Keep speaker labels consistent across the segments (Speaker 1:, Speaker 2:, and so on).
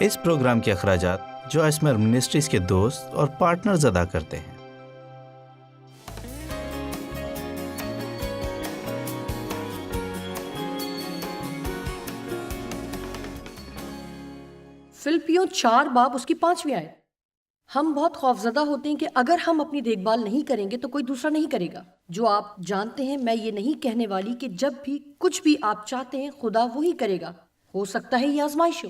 Speaker 1: اس programme کے اخراجات جو اسمر منسٹریز کے دوست اور پارٹنرز ادا کرتے ہیں۔
Speaker 2: فلپیوں 4 باب اس کی 5ویں آیت۔ ہم بہت خوفزدہ ہوتے ہیں کہ اگر ہم اپنی دیکھ بھال نہیں کریں گے تو کوئی دوسرا نہیں کرے گا۔ جو آپ جانتے ہیں، میں یہ نہیں کہنے والی کہ جب بھی کچھ بھی آپ چاہتے ہیں خدا وہی کرے گا۔ ہو سکتا ہے یہ آزمائش ہو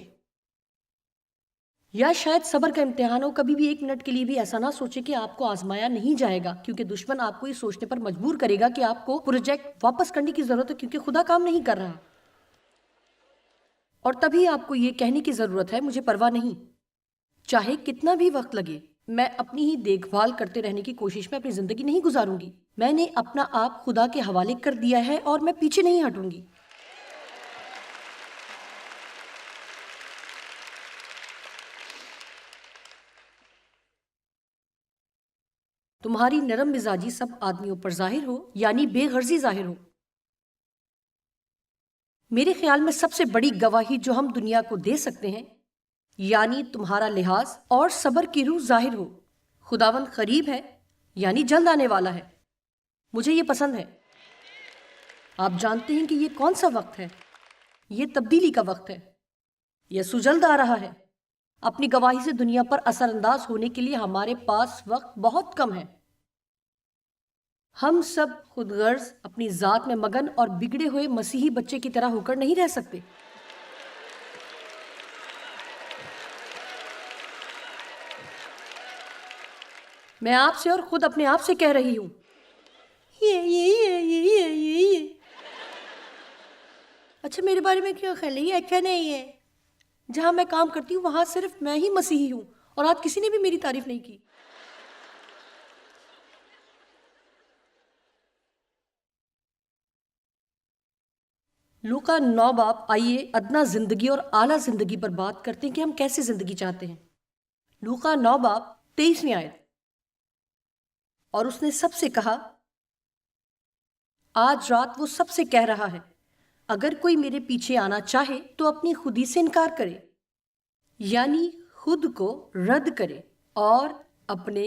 Speaker 2: یا شاید صبر کا امتحان ہو۔ کبھی بھی 1 منٹ کے لیے بھی ایسا نہ سوچے کہ آپ کو آزمایا نہیں جائے گا، کیونکہ دشمن آپ کو یہ سوچنے پر مجبور کرے گا کہ آپ کو پروجیکٹ واپس کرنے کی ضرورت ہے، کیونکہ خدا کام نہیں کر رہا۔ اور تبھی آپ کو یہ کہنے کی ضرورت ہے مجھے پرواہ نہیں، چاہے کتنا بھی وقت لگے، میں اپنی ہی دیکھ بھال کرتے رہنے کی کوشش میں اپنی زندگی نہیں گزاروں گی۔ میں نے اپنا آپ خدا کے حوالے کر دیا ہے اور میں پیچھے نہیں ہٹوں گی۔ تمہاری نرم مزاجی سب آدمیوں پر ظاہر ہو، یعنی بے غرضی ظاہر ہو۔ میرے خیال میں سب سے بڑی گواہی جو ہم دنیا کو دے سکتے ہیں، یعنی تمہارا لحاظ اور صبر کی روح ظاہر ہو۔ خداوند قریب ہے، یعنی جلد آنے والا ہے۔ مجھے یہ پسند ہے۔ آپ جانتے ہیں کہ یہ کون سا وقت ہے؟ یہ تبدیلی کا وقت ہے۔ یسوع جلد آ رہا ہے۔ اپنی گواہی سے دنیا پر اثر انداز ہونے کے لیے ہمارے پاس وقت بہت کم ہے۔ ہم سب خود غرض اپنی ذات میں مگن اور بگڑے ہوئے مسیحی بچے کی طرح ہو کر نہیں رہ سکتے۔ میں آپ سے اور خود اپنے آپ سے کہہ رہی ہوں، یہ اچھا میرے بارے میں کیا خیال ہے؟ یہ اچھا نہیں ہے۔ جہاں میں کام کرتی ہوں وہاں صرف میں ہی مسیحی ہوں، اور آج کسی نے بھی میری تعریف نہیں کی۔ لوقا 9 باب۔ آئیے ادنا زندگی اور اعلیٰ زندگی پر بات کرتے ہیں کہ ہم کیسے زندگی چاہتے ہیں۔ لوقا 9 باب 23ویں آیت۔ اور اس نے سب سے کہا، آج رات وہ سب سے کہہ رہا ہے، اگر کوئی میرے پیچھے آنا چاہے تو اپنی خودی سے انکار کرے، یعنی خود کو رد کرے اور اپنے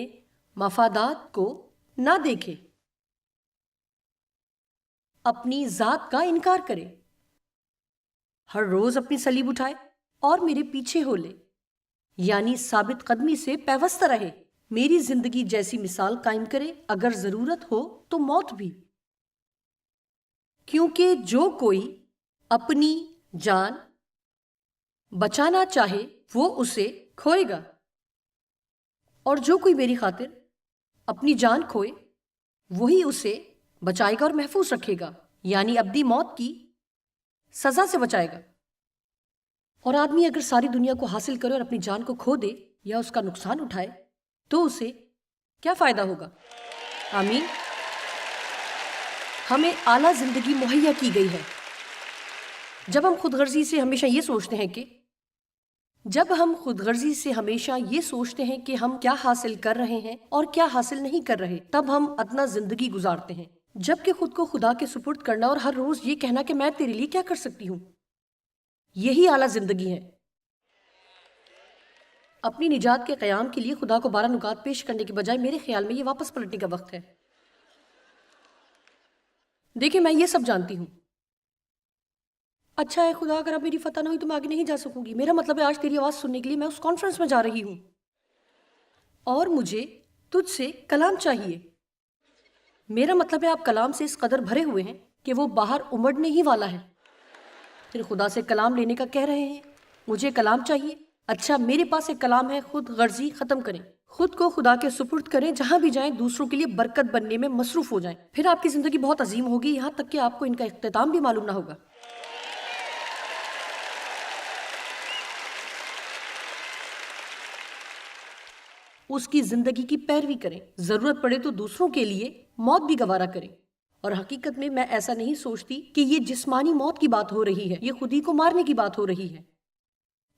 Speaker 2: مفادات کو نہ دیکھے، اپنی ذات کا انکار کرے، ہر روز اپنی صلیب اٹھائے اور میرے پیچھے ہو لے، یعنی ثابت قدمی سے پیوستہ رہے، میری زندگی جیسی مثال قائم کرے، اگر ضرورت ہو تو موت بھی۔ کیونکہ جو کوئی اپنی جان بچانا چاہے وہ اسے کھوئے گا، اور جو کوئی میری خاطر اپنی جان کھوئے وہی اسے بچائے گا اور محفوظ رکھے گا، یعنی ابدی موت کی سزا سے بچائے گا۔ اور آدمی اگر ساری دنیا کو حاصل کرے اور اپنی جان کو کھو دے یا اس کا نقصان اٹھائے تو اسے کیا فائدہ ہوگا؟ آمین۔ ہمیں اعلیٰ زندگی مہیا کی گئی ہے۔ جب ہم خود غرضی سے ہمیشہ یہ سوچتے ہیں کہ ہم کیا حاصل کر رہے ہیں اور کیا حاصل نہیں کر رہے، تب ہم ادنا زندگی گزارتے ہیں، جبکہ خود کو خدا کے سپرد کرنا اور ہر روز یہ کہنا کہ میں تیرے لیے کیا کر سکتی ہوں، یہی اعلیٰ زندگی ہے۔ اپنی نجات کے قیام کے لیے خدا کو 12 نکات پیش کرنے کے بجائے میرے خیال میں یہ واپس پلٹنے کا وقت ہے۔ دیکھیں، میں یہ سب جانتی ہوں۔ اچھا ہے خدا، اگر اب میری فتح نہ ہوئی تو میں آگے نہیں جا سکوں گی۔ میرا مطلب ہے آج تیری آواز سننے کے لیے میں اس کانفرنس میں جا رہی ہوں، اور مجھے تجھ سے کلام چاہیے۔ میرا مطلب ہے آپ کلام سے اس قدر بھرے ہوئے ہیں کہ وہ باہر امڑنے ہی والا ہے۔ پھر خدا سے کلام لینے کا کہہ رہے ہیں، مجھے کلام چاہیے۔ اچھا، میرے پاس ایک کلام ہے، خود غرضی ختم کریں، خود کو خدا کے سپرد کریں، جہاں بھی جائیں دوسروں کے لیے برکت بننے میں مصروف ہو جائیں، پھر آپ کی زندگی بہت عظیم ہوگی، یہاں تک کہ آپ کو ان کا اختتام بھی معلوم نہ ہوگا۔ اس کی زندگی کی پیروی کریں، ضرورت پڑے تو دوسروں کے لیے موت بھی گوارا کریں۔ اور حقیقت میں ایسا نہیں سوچتی کہ یہ جسمانی موت کی بات ہو رہی ہے، یہ خود ہی کو مارنے کی بات ہو رہی ہے۔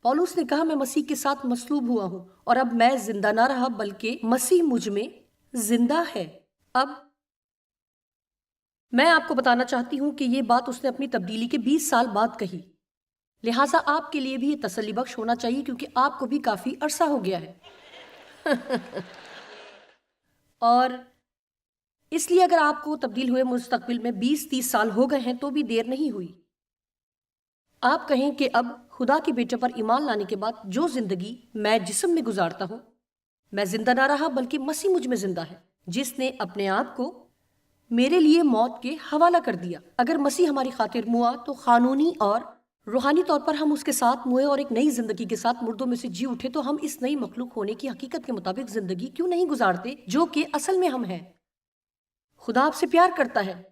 Speaker 2: پولس نے کہا، میں مسیح کے ساتھ مصلوب ہوا ہوں، اور اب میں زندہ نہ رہا بلکہ مسیح مجھ میں زندہ ہے۔ اب میں آپ کو بتانا چاہتی ہوں کہ یہ بات اس نے اپنی تبدیلی کے 20 سال بعد کہی۔ لہٰذا آپ کے لیے بھی یہ تسلی بخش ہونا چاہیے کیونکہ آپ کو بھی کافی عرصہ ہو گیا ہے اور اس لیے اگر آپ کو تبدیل ہوئے مستقبل میں 20-30 سال ہو گئے ہیں تو بھی دیر نہیں ہوئی۔ آپ کہیں کہ اب خدا کے بیٹے پر ایمان لانے کے بعد جو زندگی میں جسم میں گزارتا ہوں، میں زندہ نہ رہا بلکہ مسیح مجھ میں زندہ ہے، جس نے اپنے آپ کو میرے لیے موت کے حوالہ کر دیا۔ اگر مسیح ہماری خاطر موا تو قانونی اور روحانی طور پر ہم اس کے ساتھ موئے اور ایک نئی زندگی کے ساتھ مردوں میں سے جی اٹھے، تو ہم اس نئی مخلوق ہونے کی حقیقت کے مطابق زندگی کیوں نہیں گزارتے جو کہ اصل میں ہم ہیں؟ خدا آپ سے پیار کرتا ہے،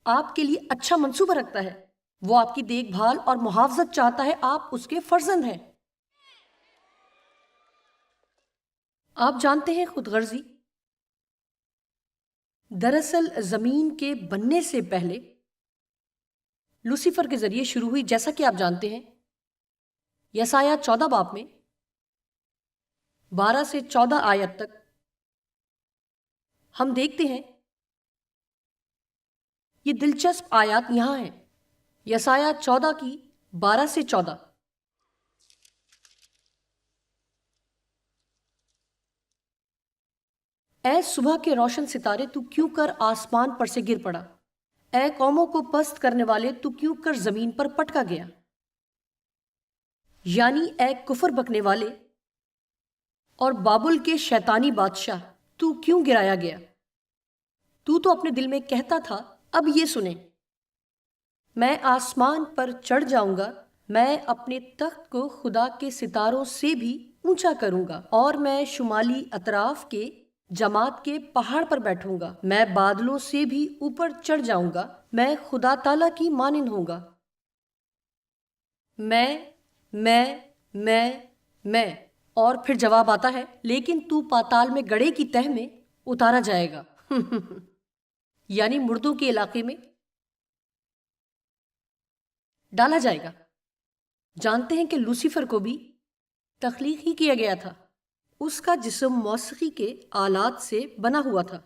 Speaker 2: آپ کے لیے اچھا منصوبہ رکھتا ہے، وہ آپ کی دیکھ بھال اور محافظت چاہتا ہے، آپ اس کے فرزند ہیں۔ آپ جانتے ہیں خود غرضی دراصل زمین کے بننے سے پہلے لوسیفر کے ذریعے شروع ہوئی، جیسا کہ آپ جانتے ہیں یسایہ 14 باب میں 12 سے 14 آیت تک ہم دیکھتے ہیں یہ دلچسپ آیات یہاں ہیں، یسایہ 14 کی 12 سے 14۔ اے صبح کے روشن ستارے، تو کیوں کر آسمان پر سے گر پڑا؟ اے قوموں کو پست کرنے والے، تو کیوں کر زمین پر پٹکا گیا؟ یعنی اے کفر بکنے والے اور بابل کے شیطانی بادشاہ، تو کیوں گرایا گیا؟ تو اپنے دل میں کہتا تھا، اب یہ سنیں، میں آسمان پر چڑھ جاؤں گا، میں اپنے تخت کو خدا کے ستاروں سے بھی اونچا کروں گا، اور میں شمالی اطراف کے جماعت کے پہاڑ پر بیٹھوں گا، میں بادلوں سے بھی اوپر چڑھ جاؤں گا، میں خدا تعالیٰ کی مانند ہوں گا۔ میں اور پھر جواب آتا ہے، لیکن تو پاتال میں گڑھے کی تہ میں اتارا جائے گا یعنی مردوں کے علاقے میں ڈالا جائے گا۔ جانتے ہیں کہ لوسیفر کو بھی تخلیق ہی کیا گیا تھا، اس کا جسم موسیقی کے آلات سے بنا ہوا تھا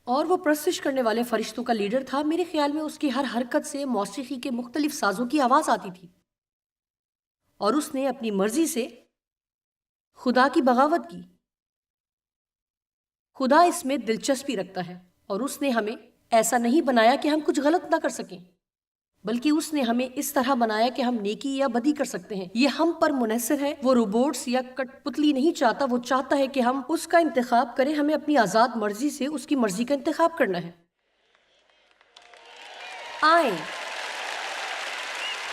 Speaker 2: اور وہ پرستش کرنے والے فرشتوں کا لیڈر تھا۔ میرے خیال میں اس کی ہر حرکت سے موسیقی کے مختلف سازوں کی آواز آتی تھی، اور اس نے اپنی مرضی سے خدا کی بغاوت کی۔ خدا اس میں دلچسپی رکھتا ہے، اور اس نے ہمیں ایسا نہیں بنایا کہ ہم کچھ غلط نہ کر سکیں، بلکہ اس نے ہمیں اس طرح بنایا کہ ہم نیکی یا بدی کر سکتے ہیں۔ یہ ہم پر منحصر ہے، وہ روبوٹس یا کٹ پتلی نہیں چاہتا، وہ چاہتا ہے کہ ہم اس کا انتخاب کریں، ہمیں اپنی آزاد مرضی سے اس کی مرضی کا انتخاب کرنا ہے۔ آئیں،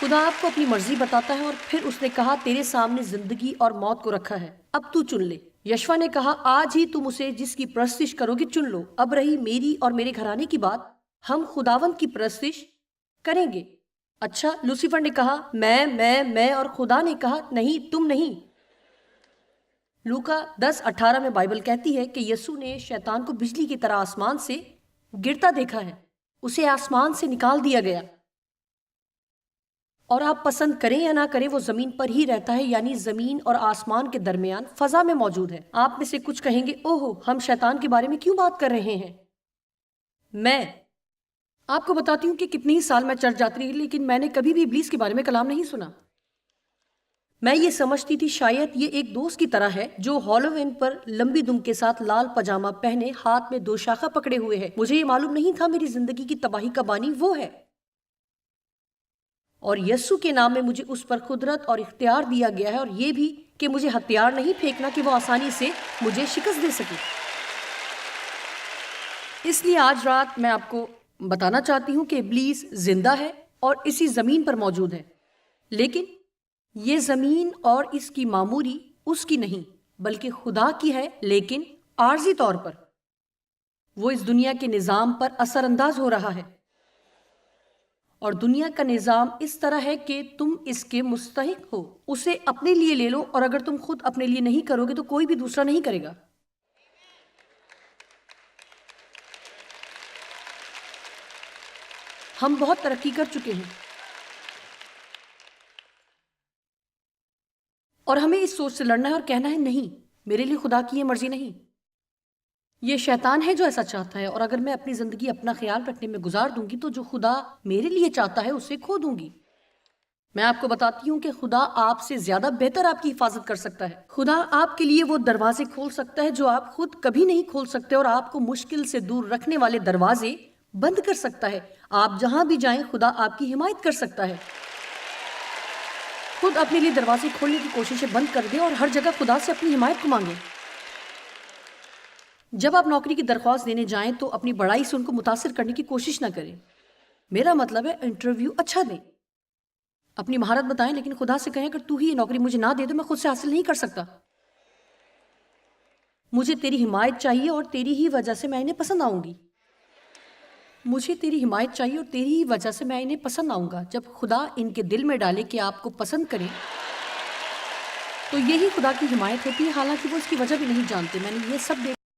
Speaker 2: خدا آپ کو اپنی مرضی بتاتا ہے، اور پھر اس نے کہا، تیرے سامنے زندگی اور موت کو رکھا ہے، اب تو چن لے۔ یشوا نے کہا، آج ہی تم اسے جس کی پرستش کرو گے چن لو۔ اب رہی میری اور میرے گھرانے کی بات، ہم خداوند کی پرستش کریں گے۔ اچھا، لوسیفر نے کہا، میں، اور خدا نے کہا، نہیں، تم نہیں۔ لوکا 10:18 میں بائبل کہتی ہے کہ یسوع نے شیطان کو بجلی کی طرح آسمان سے گرتا دیکھا ہے، اسے آسمان سے نکال دیا گیا، اور آپ پسند کریں یا نہ کریں وہ زمین پر ہی رہتا ہے، یعنی زمین اور آسمان کے درمیان فضا میں موجود ہے۔ آپ میں سے کچھ کہیں گے، اوہ، ہم شیطان کے بارے میں کیوں بات کر رہے ہیں؟ میں آپ کو بتاتی ہوں کہ کتنی ہی سال میں چرچ جاتی رہی، لیکن میں نے کبھی بھی ابلیس کے بارے میں کلام نہیں سنا۔ میں یہ سمجھتی تھی شاید یہ ایک دوست کی طرح ہے جو ہالووین پر لمبی دم کے ساتھ لال پاجامہ پہنے ہاتھ میں 2 شاخہ پکڑے ہوئے ہے۔ مجھے یہ معلوم نہیں تھا میری زندگی کی تباہی کا بانی وہ ہے، اور یسوع کے نام میں مجھے اس پر قدرت اور اختیار دیا گیا ہے، اور یہ بھی کہ مجھے ہتھیار نہیں پھینکنا کہ وہ آسانی سے مجھے شکست دے سکے۔ اس لیے آج رات میں آپ کو بتانا چاہتی ہوں کہ ابلیس زندہ ہے اور اسی زمین پر موجود ہے، لیکن یہ زمین اور اس کی معموری اس کی نہیں بلکہ خدا کی ہے، لیکن عارضی طور پر وہ اس دنیا کے نظام پر اثر انداز ہو رہا ہے، اور دنیا کا نظام اس طرح ہے کہ تم اس کے مستحق ہو، اسے اپنے لیے لے لو، اور اگر تم خود اپنے لیے نہیں کرو گے تو کوئی بھی دوسرا نہیں کرے گا۔ ہم بہت ترقی کر چکے ہیں، اور ہمیں اس سوچ سے لڑنا ہے اور کہنا ہے، نہیں، میرے لیے خدا کی یہ مرضی نہیں، یہ شیطان ہے جو ایسا چاہتا ہے، اور اگر میں اپنی زندگی اپنا خیال رکھنے میں گزار دوں گی تو جو خدا میرے لیے چاہتا ہے اسے کھو دوں گی۔ میں آپ کو بتاتی ہوں کہ خدا آپ سے زیادہ بہتر آپ کی حفاظت کر سکتا ہے. خدا آپ کے لیے وہ دروازے کھول سکتا ہے جو آپ خود کبھی نہیں کھول سکتے، اور آپ کو مشکل سے دور رکھنے والے دروازے بند کر سکتا ہے. آپ جہاں بھی جائیں خدا آپ کی حمایت کر سکتا ہے. خود اپنے لیے دروازے کھولنے کی کوششیں بند کر دیں اور ہر جگہ خدا سے اپنی حمایت کو مانگیں. جب آپ نوکری کی درخواست دینے جائیں تو اپنی بڑائی سے ان کو متاثر کرنے کی کوشش نہ کریں. میرا مطلب ہے انٹرویو اچھا دیں، اپنی مہارت بتائیں، لیکن خدا سے کہیں اگر تو ہی یہ نوکری مجھے نہ دے تو میں خود سے حاصل نہیں کر سکتا. مجھے تیری حمایت چاہیے اور تیری ہی وجہ سے میں انہیں پسند آؤں گی. مجھے تیری حمایت چاہیے اور تیری ہی وجہ سے میں انہیں پسند آؤں گا. جب خدا ان کے دل میں ڈالے کہ آپ کو پسند کریں تو یہی خدا کی حمایت ہوتی ہے، حالانکہ وہ اس کی وجہ بھی نہیں جانتے. میں نے یہ سب